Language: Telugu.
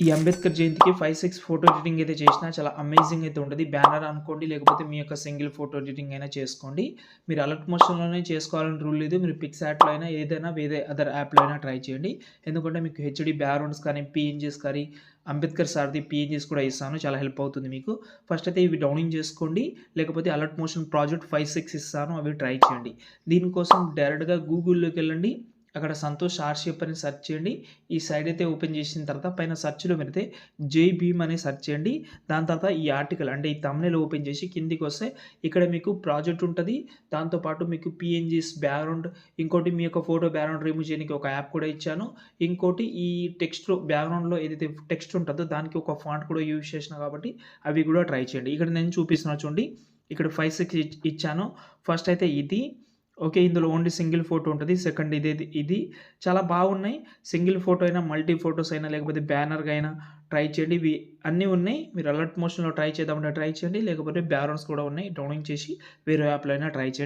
ఈ అంబేద్కర్ జయంతికి 5, 6 ఫోటో ఎడిటింగ్ అయితే చేసినా చాలా అమేజింగ్ అయితే ఉంటది. బ్యానర్ అనుకోండి, లేకపోతే మీ యొక్క సింగిల్ ఫోటో ఎడిటింగ్ అయినా చేసుకోండి. మీరు అలర్ట్ మోషన్‌లోనే చేసుకోవాలని రూల్ లేదు. మీరు పిక్సార్ట్‌లో అయినా ఏదైనా వేరే అదర్ యాప్‌లో అయినా ట్రై చేయండి. ఎందుకంటే మీకు హెచ్‌డీ బ్యాక్‌గ్రౌండ్స్ కానీ, పీఎన్‌జీస్ కానీ, అంబేద్కర్ సార్‌ది పీఎన్‌జీస్ కూడా ఇస్తాను. చాలా హెల్ప్ అవుతుంది మీకు. ఫస్ట్ అయితే ఇవి డౌన్లోడ్ చేసుకోండి. లేకపోతే అలర్ట్ మోషన్ ప్రాజెక్ట్ 5, 6 ఇస్తాను. అవి ట్రై చేయండి. దీనికోసం డైరెక్ట్‌గా గూగుల్‌లోకెళ్ళండి. అక్కడ సంతోష్ ఆర్‌షిప్ అని సెర్చ్ చేయండి. ఈ సైట్ అయితే ఓపెన్ చేసిన తర్వాత పైన సెర్చ్‌లో పెడితే జై భీమ్ అని సెర్చ్ చేయండి. దాని తర్వాత ఈ ఆర్టికల్ అంటే ఈ థంబ్‌నెయిల్ ఓపెన్ చేసి కిందికొస్తే ఇక్కడ మీకు ప్రాజెక్ట్ ఉంటది. దాంతో పాటు మీకు పీఎన్‌జీస్ బ్యాక్‌గ్రౌండ్, ఇంకోటి మీ యొక్క ఫోటో బ్యాక్‌గ్రౌండ్ రిమూవ్ చేయడానికి ఒక యాప్ కూడా ఇచ్చాను. ఇంకోటి ఈ టెక్స్ట్‌లో బ్యాక్‌గ్రౌండ్‌లో ఏదైతే టెక్స్ట్ ఉంటదో దానికి ఒక ఫాంట్ కూడా యూజ్ చేసిన కాబట్టి అవి కూడా ట్రై చేయండి. ఇక్కడ నేను చూపిస్తున్నా చూడండి. ఇక్కడ 5, 6 ఇచ్చాను. ఫస్ట్ అయితే ఇది. ఓకే. ఇందులో ఓన్లీ సింగిల్ ఫోటో ఉంటది. సెకండ్ ఇది. చాలా బాగున్నాయి. సింగిల్ ఫోటో అయినా, మల్టీ ఫోటోస్ అయినా, లేకపోతే బ్యానర్‌గా అయినా ట్రై చేయండి. ఇవి అన్నీ ఉన్నాయి. మీరు అలర్ట్ మోషన్‌లో ట్రై చేద్దామంటే ట్రై చేయండి. లేకపోతే బ్యాక్‌గ్రౌండ్స్ కూడా ఉన్నాయి. డౌన్లోడ్ చేసి వేరే యాప్‌లో అయినా ట్రై చేయండి.